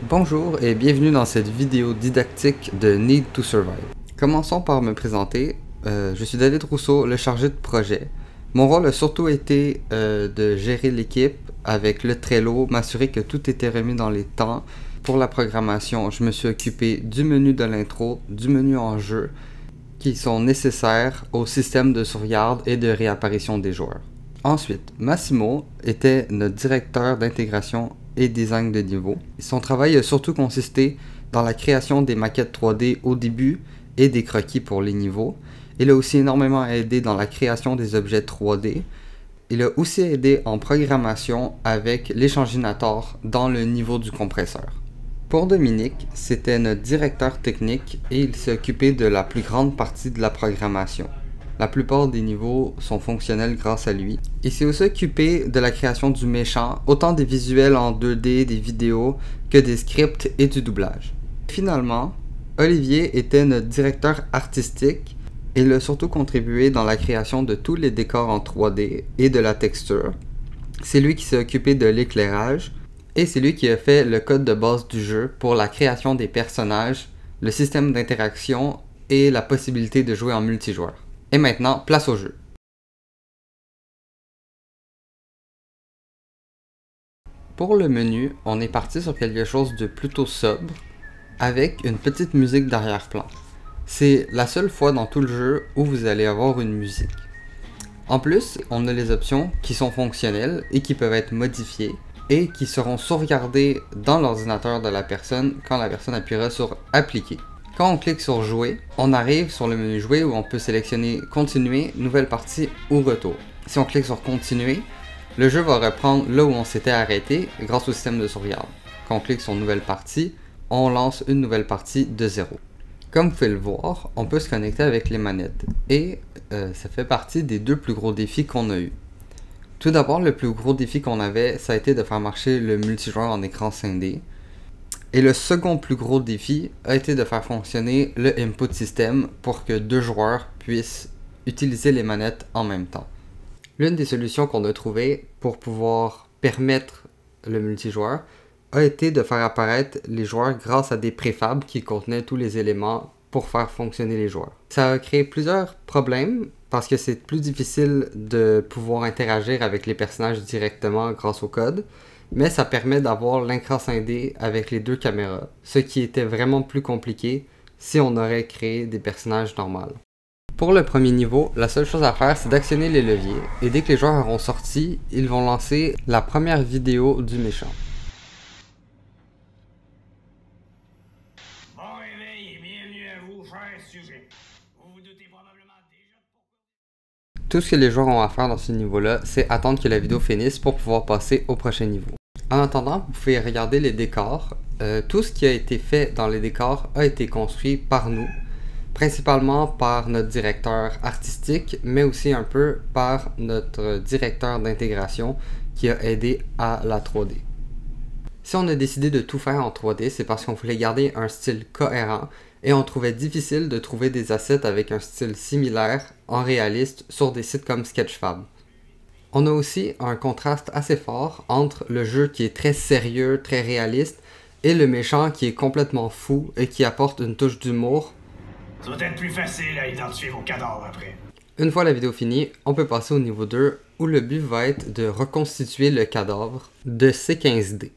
Bonjour et bienvenue dans cette vidéo didactique de Need to Survive. Commençons par me présenter. Je suis David Rousseau, le chargé de projet. Mon rôle a surtout été de gérer l'équipe avec le Trello, m'assurer que tout était remis dans les temps. Pour la programmation, je me suis occupé du menu de l'intro, du menu en jeu, qui sont nécessaires au système de sauvegarde et de réapparition des joueurs. Ensuite, Massimo était notre directeur d'intégration et design de niveau. Son travail a surtout consisté dans la création des maquettes 3D au début et des croquis pour les niveaux. Il a aussi énormément aidé dans la création des objets 3D. Il a aussi aidé en programmation avec l'échanginator dans le niveau du compresseur. Pour Dominique, c'était notre directeur technique et il s'est occupé de la plus grande partie de la programmation. La plupart des niveaux sont fonctionnels grâce à lui. Il s'est aussi occupé de la création du méchant, autant des visuels en 2D, des vidéos, que des scripts et du doublage. Finalement, Olivier était notre directeur artistique et il a surtout contribué dans la création de tous les décors en 3D et de la texture. C'est lui qui s'est occupé de l'éclairage et c'est lui qui a fait le code de base du jeu pour la création des personnages, le système d'interaction et la possibilité de jouer en multijoueur. Et maintenant, place au jeu. Pour le menu, on est parti sur quelque chose de plutôt sobre, avec une petite musique d'arrière-plan. C'est la seule fois dans tout le jeu où vous allez avoir une musique. En plus, on a les options qui sont fonctionnelles et qui peuvent être modifiées et qui seront sauvegardées dans l'ordinateur de la personne quand la personne appuiera sur « Appliquer ». Quand on clique sur Jouer, on arrive sur le menu Jouer où on peut sélectionner Continuer, Nouvelle partie ou Retour. Si on clique sur Continuer, le jeu va reprendre là où on s'était arrêté grâce au système de sauvegarde. Quand on clique sur Nouvelle partie, on lance une nouvelle partie de 0. Comme vous pouvez le voir, on peut se connecter avec les manettes et ça fait partie des deux plus gros défis qu'on a eu. Tout d'abord, le plus gros défi qu'on avait, ça a été de faire marcher le multijoueur en écran scindé. Et le second plus gros défi a été de faire fonctionner le input system pour que deux joueurs puissent utiliser les manettes en même temps. L'une des solutions qu'on a trouvées pour pouvoir permettre le multijoueur a été de faire apparaître les joueurs grâce à des préfabs qui contenaient tous les éléments pour faire fonctionner les joueurs. Ça a créé plusieurs problèmes parce que c'est plus difficile de pouvoir interagir avec les personnages directement grâce au code. Mais ça permet d'avoir l'écran scindé avec les deux caméras, ce qui était vraiment plus compliqué si on aurait créé des personnages normaux. Pour le premier niveau, la seule chose à faire, c'est d'actionner les leviers, et dès que les joueurs auront sorti, ils vont lancer la première vidéo du méchant. Bon réveil et bienvenue à vous, chers sujets. Vous vous doutez probablement déjà pourquoi... Tout ce que les joueurs ont à faire dans ce niveau-là, c'est attendre que la vidéo finisse pour pouvoir passer au prochain niveau. En attendant, vous pouvez regarder les décors. Tout ce qui a été fait dans les décors a été construit par nous, principalement par notre directeur artistique, mais aussi un peu par notre directeur d'intégration qui a aidé à la 3D. Si on a décidé de tout faire en 3D, c'est parce qu'on voulait garder un style cohérent et on trouvait difficile de trouver des assets avec un style similaire en réaliste sur des sites comme Sketchfab. On a aussi un contraste assez fort entre le jeu qui est très sérieux, très réaliste, et le méchant qui est complètement fou et qui apporte une touche d'humour. Ça va être plus facile à identifier vos cadavres après. Une fois la vidéo finie, on peut passer au niveau 2 où le but va être de reconstituer le cadavre de C15D.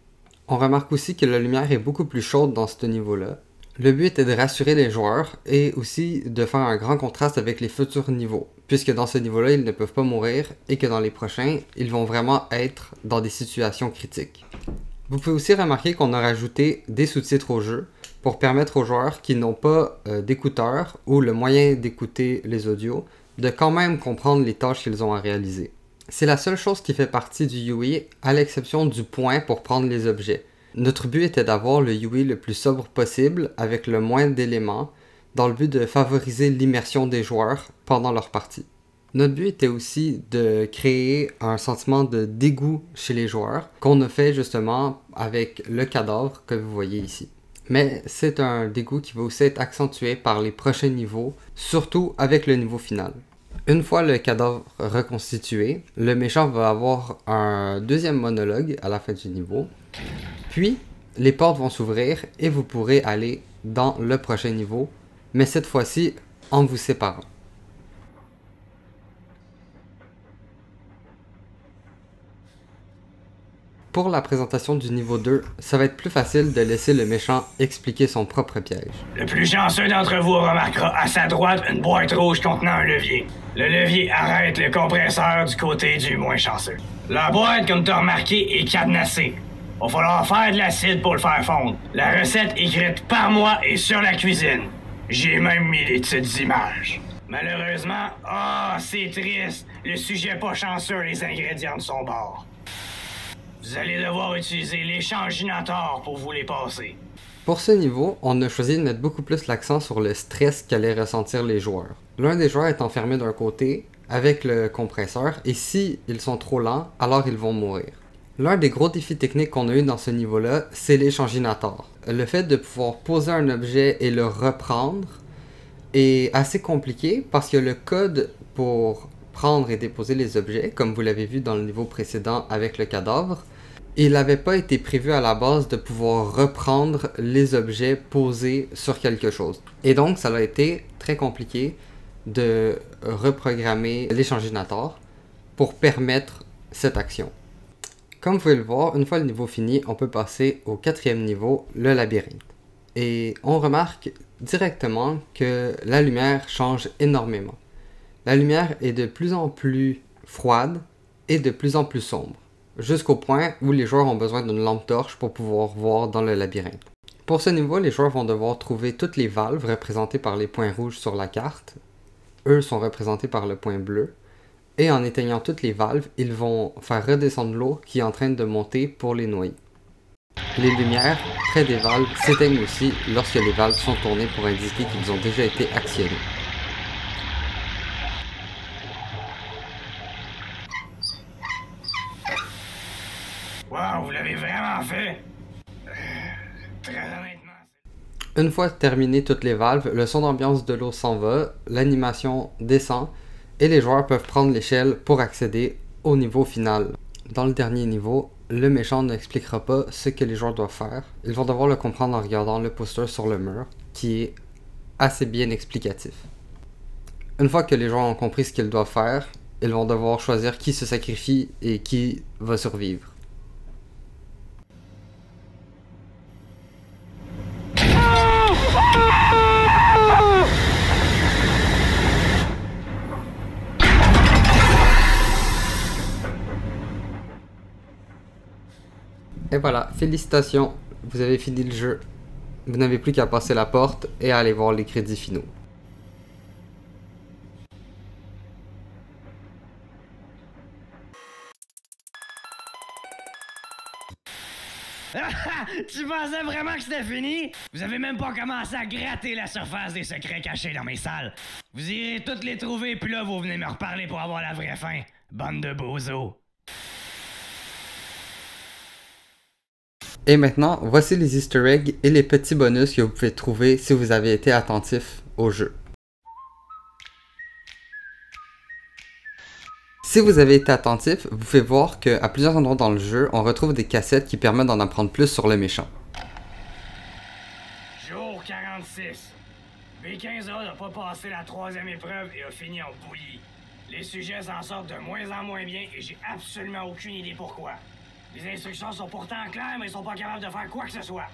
On remarque aussi que la lumière est beaucoup plus chaude dans ce niveau-là. Le but était de rassurer les joueurs et aussi de faire un grand contraste avec les futurs niveaux, puisque dans ce niveau-là, ils ne peuvent pas mourir et que dans les prochains, ils vont vraiment être dans des situations critiques. Vous pouvez aussi remarquer qu'on a rajouté des sous-titres au jeu pour permettre aux joueurs qui n'ont pas d'écouteurs ou le moyen d'écouter les audios de quand même comprendre les tâches qu'ils ont à réaliser. C'est la seule chose qui fait partie du UI, à l'exception du point pour prendre les objets. Notre but était d'avoir le UI le plus sobre possible avec le moins d'éléments dans le but de favoriser l'immersion des joueurs pendant leur partie. Notre but était aussi de créer un sentiment de dégoût chez les joueurs qu'on a fait justement avec le cadavre que vous voyez ici. Mais c'est un dégoût qui va aussi être accentué par les prochains niveaux, surtout avec le niveau final. Une fois le cadavre reconstitué, le méchant va avoir un deuxième monologue à la fin du niveau. Puis, les portes vont s'ouvrir et vous pourrez aller dans le prochain niveau, mais cette fois-ci en vous séparant. Pour la présentation du niveau 2, ça va être plus facile de laisser le méchant expliquer son propre piège. Le plus chanceux d'entre vous remarquera à sa droite une boîte rouge contenant un levier. Le levier arrête le compresseur du côté du moins chanceux. La boîte, comme tu as remarqué, est cadenassée. Va falloir faire de l'acide pour le faire fondre. La recette écrite par moi est sur la cuisine. J'ai même mis des petites images. Malheureusement, c'est triste. Le sujet pas chanceux, les ingrédients de son bord. Vous allez devoir utiliser l'échanginator pour vous les passer. Pour ce niveau, on a choisi de mettre beaucoup plus l'accent sur le stress qu'allaient ressentir les joueurs. L'un des joueurs est enfermé d'un côté avec le compresseur et si ils sont trop lents, alors ils vont mourir. L'un des gros défis techniques qu'on a eu dans ce niveau-là, c'est l'échanginator. Le fait de pouvoir poser un objet et le reprendre est assez compliqué parce que le code pour prendre et déposer les objets, comme vous l'avez vu dans le niveau précédent avec le cadavre, il n'avait pas été prévu à la base de pouvoir reprendre les objets posés sur quelque chose. Et donc, ça a été très compliqué de reprogrammer l'échanginator pour permettre cette action. Comme vous pouvez le voir, une fois le niveau fini, on peut passer au 4e niveau, le labyrinthe. Et on remarque directement que la lumière change énormément. La lumière est de plus en plus froide et de plus en plus sombre, jusqu'au point où les joueurs ont besoin d'une lampe torche pour pouvoir voir dans le labyrinthe. Pour ce niveau, les joueurs vont devoir trouver toutes les valves représentées par les points rouges sur la carte. Eux sont représentés par le point bleu. Et en éteignant toutes les valves, ils vont faire redescendre l'eau qui est en train de monter pour les noyer. Les lumières près des valves s'éteignent aussi lorsque les valves sont tournées pour indiquer qu'ils ont déjà été actionnés. Wow, vous l'avez vraiment fait? Très honnêtement. Une fois terminées toutes les valves, le son d'ambiance de l'eau s'en va, l'animation descend et les joueurs peuvent prendre l'échelle pour accéder au niveau final. Dans le dernier niveau, le méchant n'expliquera pas ce que les joueurs doivent faire. Ils vont devoir le comprendre en regardant le poster sur le mur, qui est assez bien explicatif. Une fois que les joueurs ont compris ce qu'ils doivent faire, ils vont devoir choisir qui se sacrifie et qui va survivre. Et voilà, félicitations, vous avez fini le jeu. Vous n'avez plus qu'à passer la porte et à aller voir les crédits finaux. Tu pensais vraiment que c'était fini? Vous avez même pas commencé à gratter la surface des secrets cachés dans mes salles. Vous irez toutes les trouver, puis là, vous venez me reparler pour avoir la vraie fin. Bande de bozos. Et maintenant, voici les easter eggs et les petits bonus que vous pouvez trouver si vous avez été attentif au jeu. Si vous avez été attentif, vous pouvez voir qu'à plusieurs endroits dans le jeu, on retrouve des cassettes qui permettent d'en apprendre plus sur le méchant. Jour 46. B15A n'a pas passé la 3e épreuve et a fini en bouillie. Les sujets s'en sortent de moins en moins bien et j'ai absolument aucune idée pourquoi. Les instructions sont pourtant claires, mais ils sont pas capables de faire quoi que ce soit.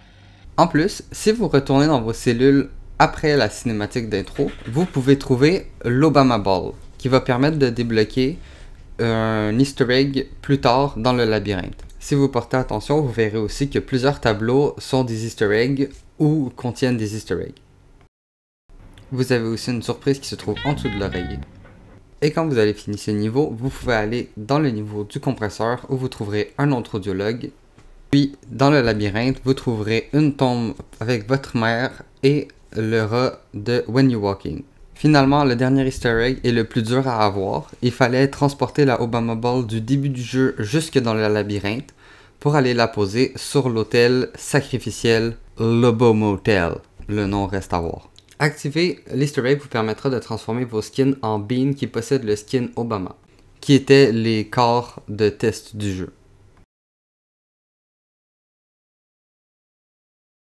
En plus, si vous retournez dans vos cellules après la cinématique d'intro, vous pouvez trouver l'Obama Ball, qui va permettre de débloquer un easter egg plus tard dans le labyrinthe. Si vous portez attention, vous verrez aussi que plusieurs tableaux sont des easter eggs ou contiennent des easter eggs. Vous avez aussi une surprise qui se trouve en dessous de l'oreiller. Et quand vous allez finir ce niveau, vous pouvez aller dans le niveau du compresseur où vous trouverez un autre audiologue. Puis, dans le labyrinthe, vous trouverez une tombe avec votre mère et le rat de When You Walking. Finalement, le dernier easter egg est le plus dur à avoir. Il fallait transporter la Obama Ball du début du jeu jusque dans le labyrinthe pour aller la poser sur l'hôtel sacrificiel Lobo Motel. Le nom reste à voir. Activer l'easter egg vous permettra de transformer vos skins en beans qui possèdent le skin Obama, qui étaient les corps de test du jeu.